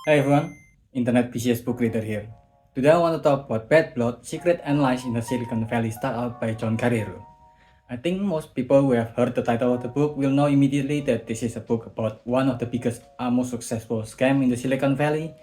Hey everyone, Internet PCS book reader here. Today I want to talk about Bad Blood, Secret and Lies in the Silicon Valley Startup by John Carreyrou. I think most people who have heard the title of the book will know immediately that this is a book about one of the biggest and most successful scam in the Silicon Valley,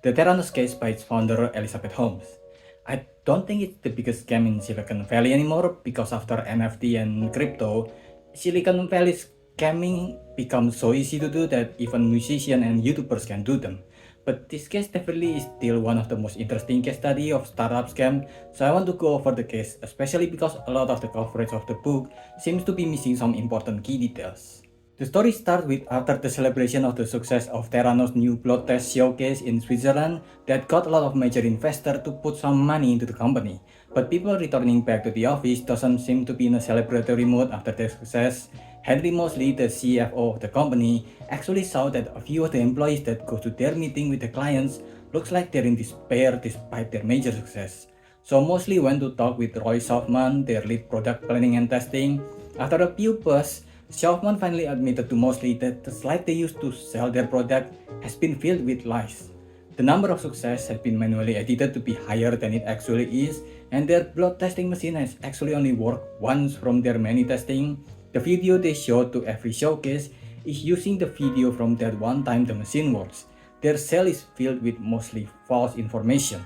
the Theranos case by its founder Elizabeth Holmes. I don't think it's the biggest scam in Silicon Valley anymore because after NFT and crypto, Silicon Valley scamming becomes so easy to do that even musicians and YouTubers can do them. But this case definitely is still one of the most interesting case study of startup scam, so I want to go over the case, especially because a lot of the coverage of the book seems to be missing some important key details. The story starts with after the celebration of the success of Theranos' new blood test showcase in Switzerland that got a lot of major investors to put some money into the company. But people returning back to the office doesn't seem to be in a celebratory mood after their success. Henry Mosley, the CFO of the company, actually saw that a few of the employees that go to their meeting with the clients looks like they're in despair despite their major success. So Mosley went to talk with Roy Schaufman, their lead product planning and testing. After a few buzz, Schaufman finally admitted to Mosley that the slide they used to sell their product has been filled with lies. The number of success has been manually edited to be higher than it actually is, and their blood testing machine has actually only worked once from their many testing. The video they showed to every showcase is using the video from that one time the machine works. Their cell is filled with mostly false information.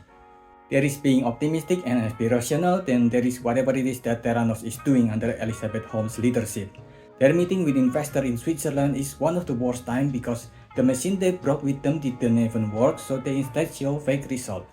There is being optimistic and aspirational, then there is whatever it is that Theranos is doing under Elizabeth Holmes' leadership. Their meeting with investors in Switzerland is one of the worst time because the machine they brought with them didn't even work, so they instead show fake results.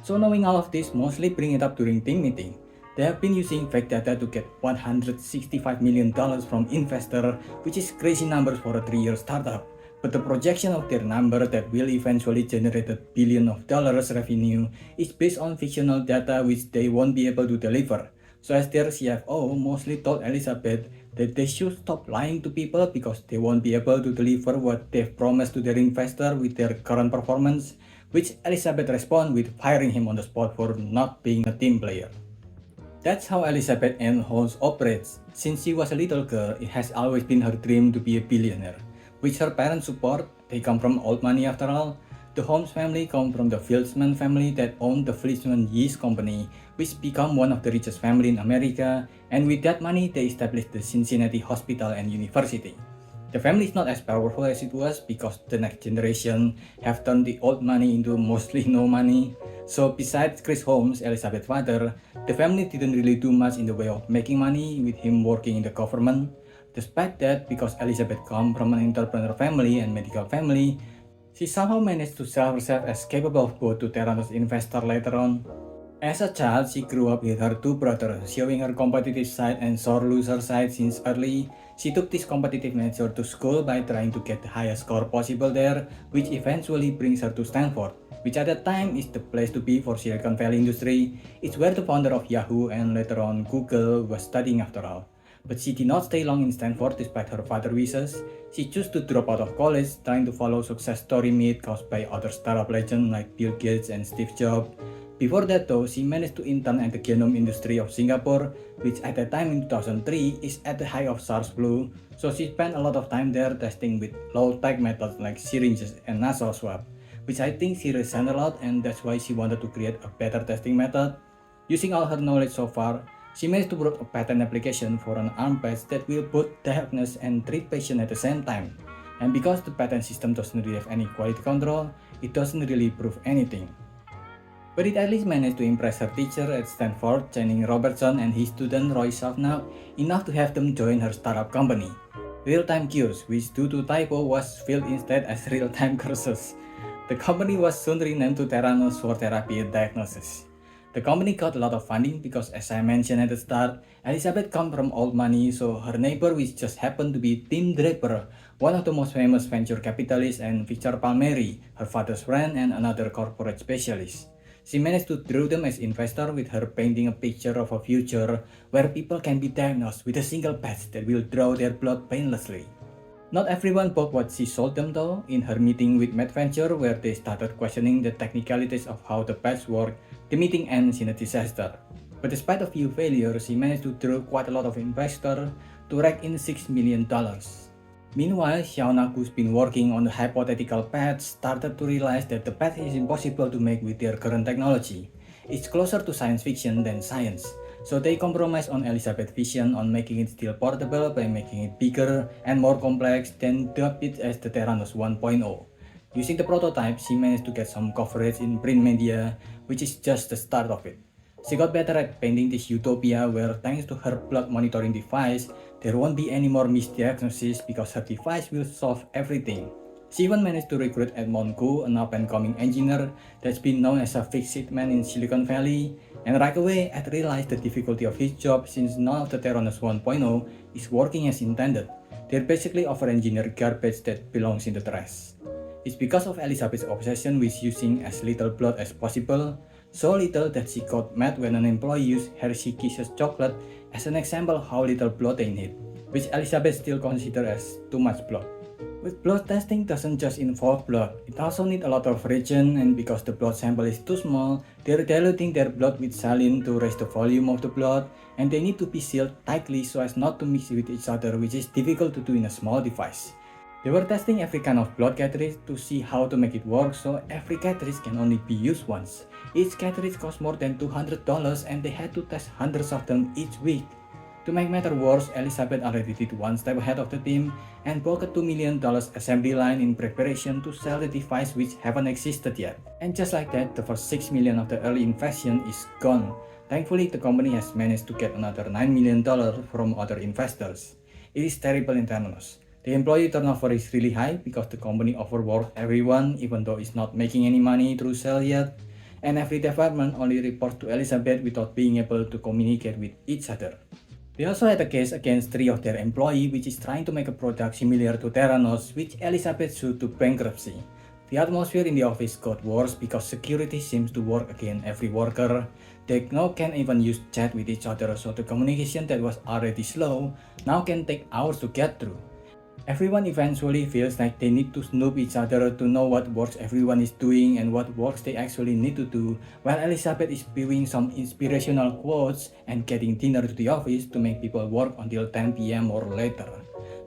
So knowing all of this, mostly bring it up during team meeting. They have been using fake data to get $165 million from investor, which is crazy numbers for a 3-year startup. But the projection of their number that will eventually generate a billion of dollars revenue is based on fictional data which they won't be able to deliver. So as their CFO mostly told Elizabeth that they should stop lying to people because they won't be able to deliver what they've promised to their investor with their current performance, which Elizabeth responded with firing him on the spot for not being a team player. That's how Elizabeth Ann Holmes operates. Since she was a little girl, it has always been her dream to be a billionaire, which her parents support. They come from old money after all. The Holmes family come from the Fieldman family that owned the Fieldman Yeast Company, which became one of the richest family in America, and with that money they established the Cincinnati Hospital and University. The family is not as powerful as it was because the next generation have turned the old money into mostly no money. So besides Chris Holmes, Elizabeth's father, the family didn't really do much in the way of making money with him working in the government. Despite that, because Elizabeth comes from an entrepreneur family and medical family, she somehow managed to sell herself as capable of both to Theranos investor later on. As a child, she grew up with her two brothers, showing her competitive side and sore loser side since early. She took this competitive nature to school by trying to get the highest score possible there, which eventually brings her to Stanford, which at that time is the place to be for Silicon Valley industry. It's where the founder of Yahoo and later on Google was studying after all. But she did not stay long in Stanford despite her father's wishes. She chose to drop out of college, trying to follow success story myth caused by other startup legends like Bill Gates and Steve Jobs. Before that though, she managed to intern at the genome industry of Singapore, which at that time in 2003 is at the height of SARS flu, so she spent a lot of time there testing with low-tech methods like syringes and nasal swab, which I think she resented a lot, and that's why she wanted to create a better testing method. Using all her knowledge so far, she managed to write a patent application for an arm patch that will both diagnose and treat patients at the same time. And because the patent system doesn't really have any quality control, it doesn't really prove anything. But it at least managed to impress her teacher at Stanford, Channing Robertson, and his student Roy Schaufman enough to have them join her startup company. Real-Time Cures, which due to typo was filled instead as Real-Time Courses. The company was soon renamed to Theranos for therapy and diagnosis. The company got a lot of funding because, as I mentioned at the start, Elizabeth comes from old money, so her neighbor, which just happened to be Tim Draper, one of the most famous venture capitalists, and Victor Palmieri, her father's friend and another corporate specialist. She managed to draw them as investor with her painting a picture of a future where people can be diagnosed with a single patch that will draw their blood painlessly. Not everyone bought what she sold them though. In her meeting with Matt Venture, where they started questioning the technicalities of how the patch worked, the meeting ends in a disaster. But despite a few failures, she managed to draw quite a lot of investors to rake in $6 million. Meanwhile, Xiaonak, who's been working on the hypothetical path, started to realize that the path is impossible to make with their current technology. It's closer to science fiction than science. So they compromised on Elizabeth's vision on making it still portable by making it bigger and more complex, then dubbed it as the Theranos 1.0. Using the prototype, she managed to get some coverage in print media, which is just the start of it. She got better at painting this utopia where, thanks to her blood monitoring device, there won't be any more misdiagnosis because her device will solve everything. She even managed to recruit Edmond Koo, an up-and-coming engineer that's been known as a fix-it man in Silicon Valley, and right away Ed realized the difficulty of his job since none of the Theranos 1.0 is working as intended. They're basically over-engineered garbage that belongs in the trash. It's because of Elizabeth's obsession with using as little blood as possible, so little that she got mad when an employee used Hershey Kisses chocolate as an example of how little blood they need, which Elizabeth still considers as too much blood. But blood testing doesn't just involve blood, it also needs a lot of reagent, and because the blood sample is too small, they're diluting their blood with saline to raise the volume of the blood, and they need to be sealed tightly so as not to mix with each other, which is difficult to do in a small device. They were testing every kind of blood cartridge to see how to make it work, so every cartridge can only be used once. Each cartridge cost more than $200 and they had to test hundreds of them each week. To make matter worse, Elizabeth already did one step ahead of the team and broke a $2 million assembly line in preparation to sell the device which haven't existed yet. And just like that, the first $6 million of the early investment is gone. Thankfully, the company has managed to get another $9 million from other investors. It is terrible in Theranos. The employee turnover is really high because the company overworks everyone even though it's not making any money through sale yet, and every department only reports to Elizabeth without being able to communicate with each other. They also had a case against 3 of their employees which is trying to make a product similar to Theranos, which Elizabeth sued to bankruptcy. The atmosphere in the office got worse because security seems to work against every worker. They now can't even use chat with each other, so the communication that was already slow now can take hours to get through. Everyone eventually feels like they need to snoop each other to know what works everyone is doing and what works they actually need to do, while Elizabeth is spewing some inspirational quotes and getting dinner to the office to make people work until 10 p.m. or later.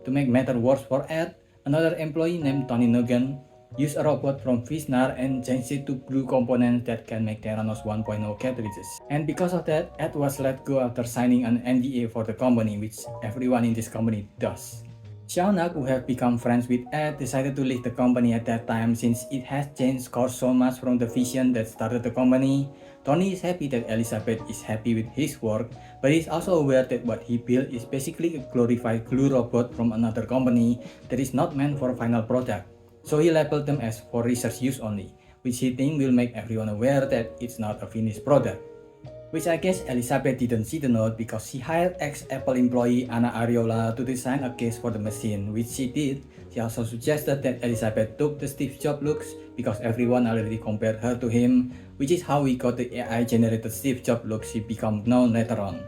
To make matter worse for Ed, another employee named Tony Nogan used a robot from Visnar and changed it to glue components that can make Theranos 1.0 cartridges. And because of that, Ed was let go after signing an NDA for the company, which everyone in this company does. Xiaonak, who have become friends with Ed, decided to leave the company at that time since it has changed course so much from the vision that started the company. Tony is happy that Elizabeth is happy with his work, but he's also aware that what he built is basically a glorified glue robot from another company that is not meant for a final product. So he labeled them as for research use only, which he thinks will make everyone aware that it's not a finished product. Which I guess Elizabeth didn't see the note because she hired ex-Apple employee Anna Ariola to design a case for the machine, which she did. She also suggested that Elizabeth took the Steve Jobs looks because everyone already compared her to him, which is how we got the AI-generated Steve Jobs look she became known later on.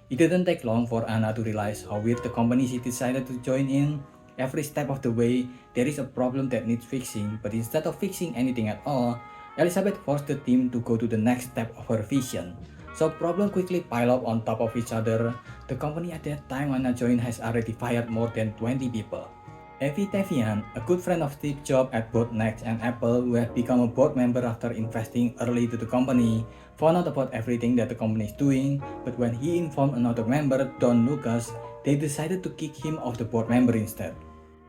It didn't take long for Anna to realize how weird the company she decided to join in. Every step of the way, there is a problem that needs fixing, but instead of fixing anything at all, Elizabeth forced the team to go to the next step of her vision. So problems quickly pile up on top of each other. The company at that time Anna joined has already fired more than 20 people. Avi Tevian, a good friend of Steve Jobs at both Next and Apple, who had become a board member after investing early to the company, found out about everything that the company is doing, but when he informed another member, Don Lucas, they decided to kick him off the board member instead.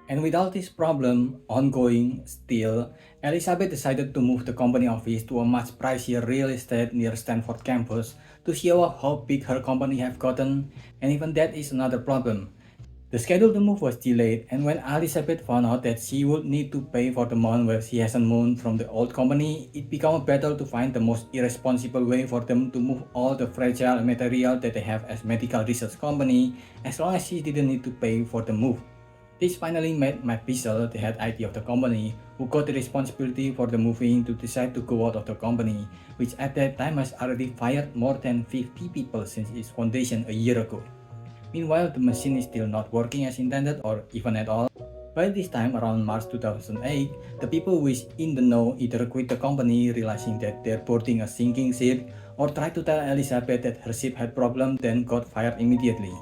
And with all this problem ongoing still, Elizabeth decided to move the company office to a much pricier real estate near Stanford campus to show off how big her company have gotten, and even that is another problem. The schedule to move was delayed, and when Elizabeth found out that she would need to pay for the month where she hasn't moved from the old company, it became a battle to find the most irresponsible way for them to move all the fragile material that they have as medical research company, as long as she didn't need to pay for the move. This finally made Matt Bissell, the head IT of the company, who got the responsibility for the moving, to decide to go out of the company, which at that time has already fired more than 50 people since its foundation a year ago. Meanwhile, the machine is still not working as intended or even at all. By this time, around March 2008, the people who is in the know either quit the company realizing that they're boarding a sinking ship, or tried to tell Elizabeth that her ship had problems, then got fired immediately.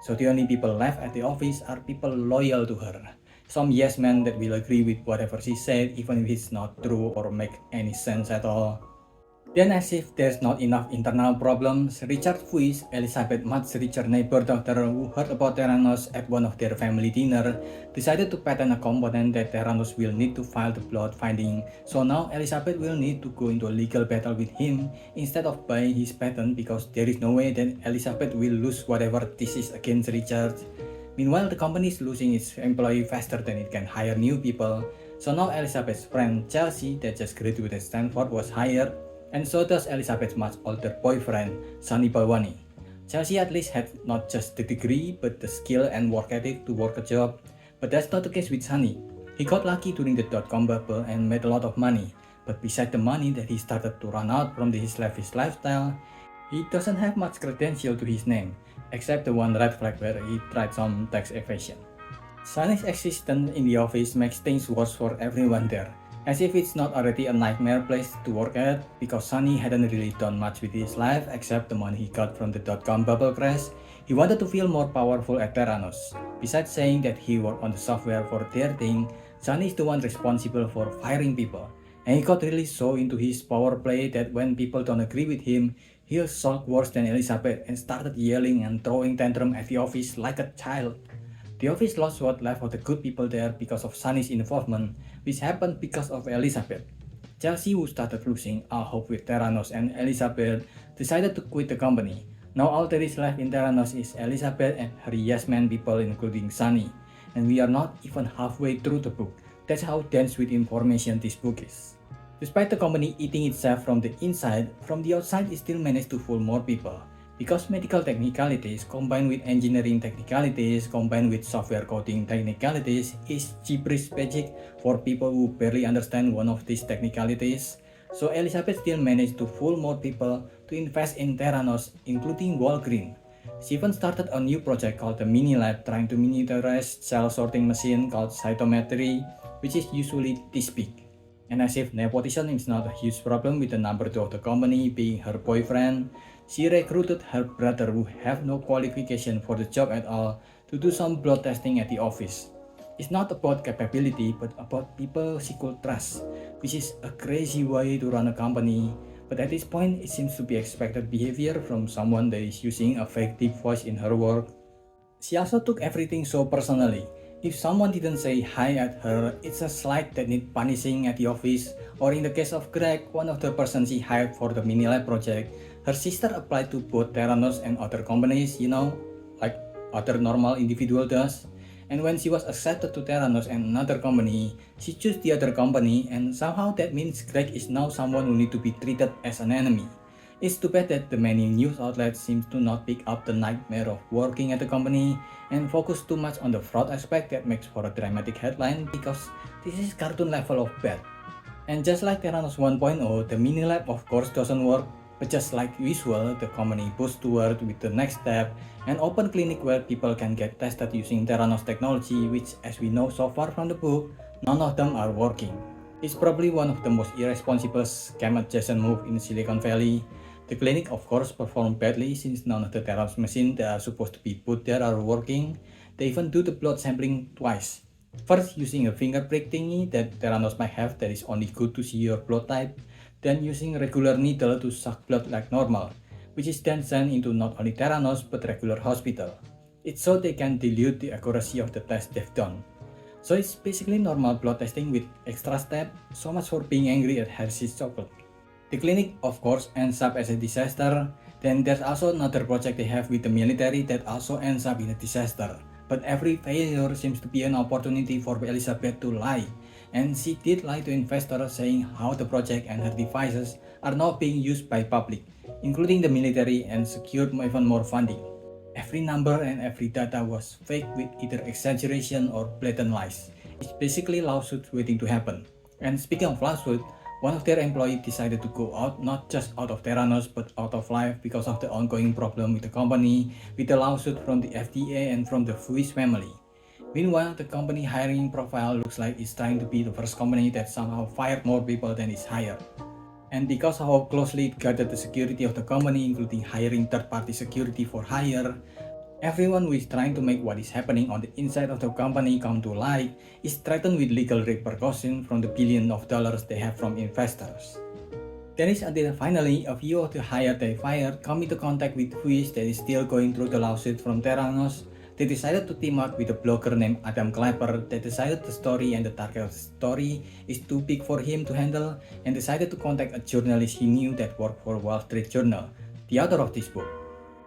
So the only people left at the office are people loyal to her. Some yes men that will agree with whatever she said even if it's not true or make any sense at all. Then, as if there's not enough internal problems, Richard Fuis, Elizabeth's much richer neighbor daughter who heard about Theranos at one of their family dinner, decided to patent a component that Theranos will need to file the plot finding, so now Elizabeth will need to go into a legal battle with him instead of buying his patent because there is no way that Elizabeth will lose whatever this is against Richard. Meanwhile, the company is losing its employee faster than it can hire new people, so now Elizabeth's friend Chelsea that just graduated at Stanford was hired, and so does Elizabeth's much older boyfriend, Sunny Balwani. Chelsea at least had not just the degree but the skill and work ethic to work a job, but that's not the case with Sunny. He got lucky during the dot-com bubble and made a lot of money, but besides the money that he started to run out from his lavish lifestyle, he doesn't have much credential to his name, except the one red flag where he tried some tax evasion. Sunny's existence in the office makes things worse for everyone there, as if it's not already a nightmare place to work at because Sunny hadn't really done much with his life except the money he got from the dot-com bubble crash. He wanted to feel more powerful at Theranos. Besides saying that he worked on the software for their thing, Sunny is the one responsible for firing people. And he got really so into his power play that when people don't agree with him, he'll sulk worse than Elizabeth and started yelling and throwing tantrum at the office like a child. The office lost what left of the good people there because of Sunny's involvement, which happened because of Elizabeth. Chelsea, who started losing all hope with Theranos and Elizabeth, decided to quit the company. Now all that is left in Theranos is Elizabeth and her yes man people including Sunny, and we are not even halfway through the book. That's how dense with information this book is. Despite the company eating itself from the inside, from the outside it still managed to fool more people. Because medical technicalities combined with engineering technicalities combined with software coding technicalities is gibberish magic for people who barely understand one of these technicalities. So Elizabeth still managed to fool more people to invest in Theranos, including Walgreen. She even started a new project called the Mini Lab trying to miniaturize cell sorting machine called cytometry, which is usually this big. And as if nepotism is not a huge problem with the number two of the company being her boyfriend, she recruited her brother who have no qualification for the job at all to do some blood testing at the office. It's not about capability but about people she could trust, which is a crazy way to run a company, but at this point it seems to be expected behavior from someone that is using a fake deep voice in her work. She also took everything so personally. If someone didn't say hi at her, it's a slight that needs punishing at the office, or in the case of Greg, one of the persons she hired for the mini lab project, her sister applied to both Theranos and other companies, like other normal individual does. And when she was accepted to Theranos and another company, she chose the other company, and somehow that means Greg is now someone who needs to be treated as an enemy. It's too bad that the many news outlets seem to not pick up the nightmare of working at the company and focus too much on the fraud aspect that makes for a dramatic headline because this is cartoon level of bad. And just like Theranos 1.0, the mini lab of course doesn't work, but just like usual, the company pushed toward with the next step, an open clinic where people can get tested using Theranos technology, which as we know so far from the book, none of them are working. It's probably one of the most irresponsible scam adjacent move in Silicon Valley. The clinic of course performed badly since none of the Theranos machines that are supposed to be put there are working. They even do the blood sampling twice. First using a finger prick thingy that Theranos might have that is only good to see your blood type, then using a regular needle to suck blood like normal, which is then sent into not only Theranos but regular hospital. It's so they can dilute the accuracy of the test they've done. So it's basically normal blood testing with extra step, so much for being angry at Hershey's chocolate. The clinic of course ends up as a disaster. Then there's also another project they have with the military that also ends up in a disaster. But every failure seems to be an opportunity for Elizabeth to lie. And she did lie to investors saying how the project and her devices are not being used by public, including the military, and secured even more funding. Every number and every data was fake with either exaggeration or blatant lies. It's basically lawsuits waiting to happen. And speaking of lawsuit, one of their employees decided to go out, not just out of Theranos but out of life because of the ongoing problem with the company, with the lawsuit from the FDA and from the Fuis family. Meanwhile, the company hiring profile looks like it's trying to be the first company that somehow fired more people than it's hired. And because of how closely it guarded the security of the company, including hiring third-party security for hire, Everyone who is trying to make what is happening on the inside of the company come to light is threatened with legal repercussions from the billions of dollars they have from investors. That is until finally a few of the hire they fired come into contact with Wish that is still going through the lawsuit from Theranos. They decided to team up with a blogger named Adam Clapper that decided the story and the target of the story is too big for him to handle and decided to contact a journalist he knew that worked for Wall Street Journal, the author of this book.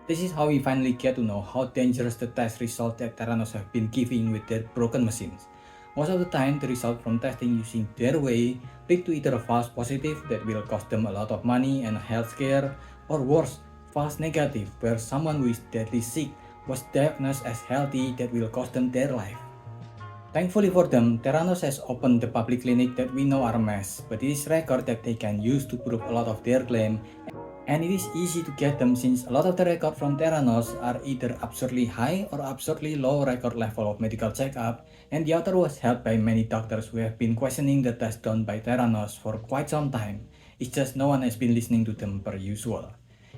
This is how we finally get to know how dangerous the test results that Theranos have been giving with their broken machines. Most of the time, the result from testing using their way lead to either a false positive that will cost them a lot of money and healthcare, or worse, false negative where someone who is deadly sick was diagnosed as healthy that will cost them their life. Thankfully for them, Theranos has opened the public clinic that we know are a mess, but it is record that they can use to prove a lot of their claim, and it is easy to get them since a lot of the record from Theranos are either absurdly high or absurdly low record level of medical checkup, and the author was helped by many doctors who have been questioning the test done by Theranos for quite some time. It's just no one has been listening to them per usual.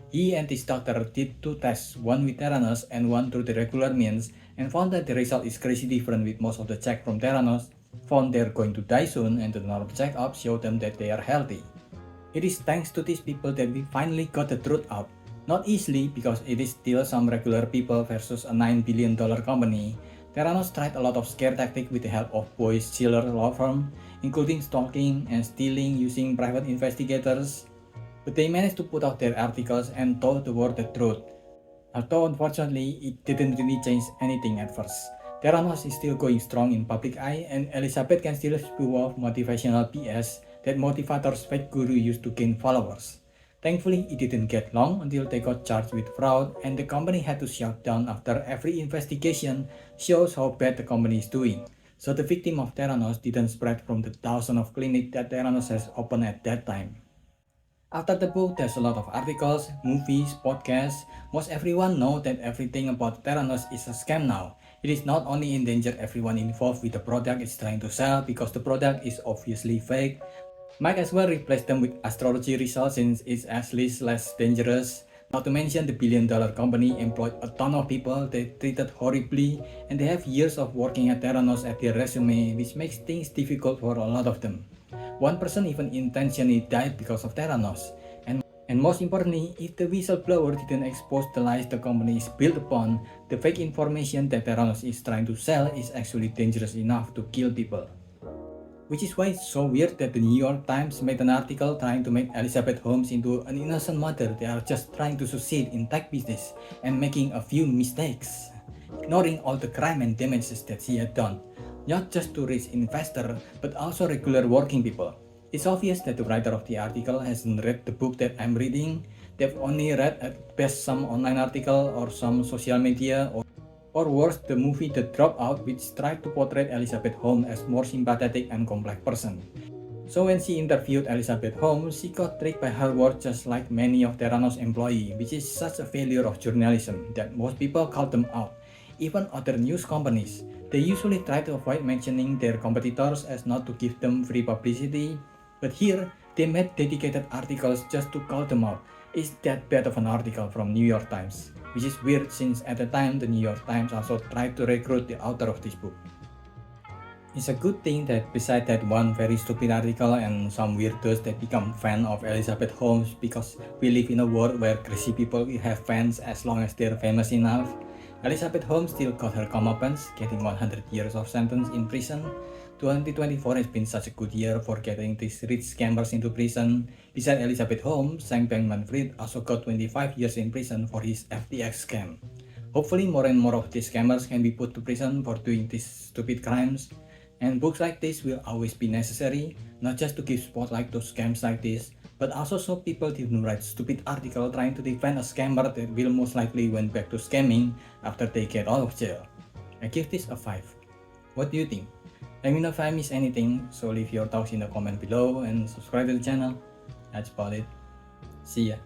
He and his doctor did 2 tests, one with Theranos and one through the regular means, and found that the result is crazy different with most of the check from Theranos, found they're going to die soon, and the normal checkup showed them that they are healthy. It is thanks to these people that we finally got the truth out. Not easily because it is still some regular people versus a $9 billion company. Theranos tried a lot of scare tactics with the help of Boyce Schiller law firm, including stalking and stealing using private investigators. But they managed to put out their articles and told the world the truth. Although unfortunately it didn't really change anything at first. Theranos is still going strong in public eye and Elizabeth can still spew off motivational BS that motivators fake guru used to gain followers. Thankfully, it didn't get long until they got charged with fraud and the company had to shut down after every investigation shows how bad the company is doing. So the victim of Theranos didn't spread from the thousands of clinics that Theranos has opened at that time. After the book, there's a lot of articles, movies, podcasts. Most everyone knows that everything about Theranos is a scam now. It is not only endangered everyone involved with the product it's trying to sell because the product is obviously fake. Might as well replace them with astrology results since it's at least less dangerous. Not to mention the billion-dollar company employed a ton of people they treated horribly and they have years of working at Theranos at their resume which makes things difficult for a lot of them. One person even intentionally died because of Theranos. And most importantly, if the whistleblower didn't expose the lies the company is built upon, the fake information that Theranos is trying to sell is actually dangerous enough to kill people. Which is why it's so weird that the New York Times made an article trying to make Elizabeth Holmes into an innocent mother. They are just trying to succeed in tech business and making a few mistakes, ignoring all the crime and damages that she had done, not just to rich investors, but also regular working people. It's obvious that the writer of the article hasn't read the book that I'm reading. They've only read at best some online article or some social media or worse, the movie The Dropout, which tried to portray Elizabeth Holmes as more sympathetic and complex person. So when she interviewed Elizabeth Holmes, she got tricked by her words just like many of Theranos employees, which is such a failure of journalism that most people call them out. Even other news companies, they usually try to avoid mentioning their competitors as not to give them free publicity, but here they made dedicated articles just to call them out. It's that bad of an article from New York Times, which is weird since at the time the New York Times also tried to recruit the author of this book. It's a good thing that besides that one very stupid article and some weirdos that become fans of Elizabeth Holmes because we live in a world where crazy people will have fans as long as they're famous enough, Elizabeth Holmes still got her comeuppance, getting 100 years of sentence in prison. 2024 has been such a good year for getting these rich scammers into prison. Besides Elizabeth Holmes, Sam Bankman-Fried also got 25 years in prison for his FTX scam. Hopefully more and more of these scammers can be put to prison for doing these stupid crimes. And books like this will always be necessary, not just to give spotlight to scams like this, but also so people didn't write stupid article trying to defend a scammer that will most likely went back to scamming after they get out of jail. I give this a 5. What do you think? Let me know if I missed anything, so leave your thoughts in the comment below and subscribe to the channel. That's about it. See ya.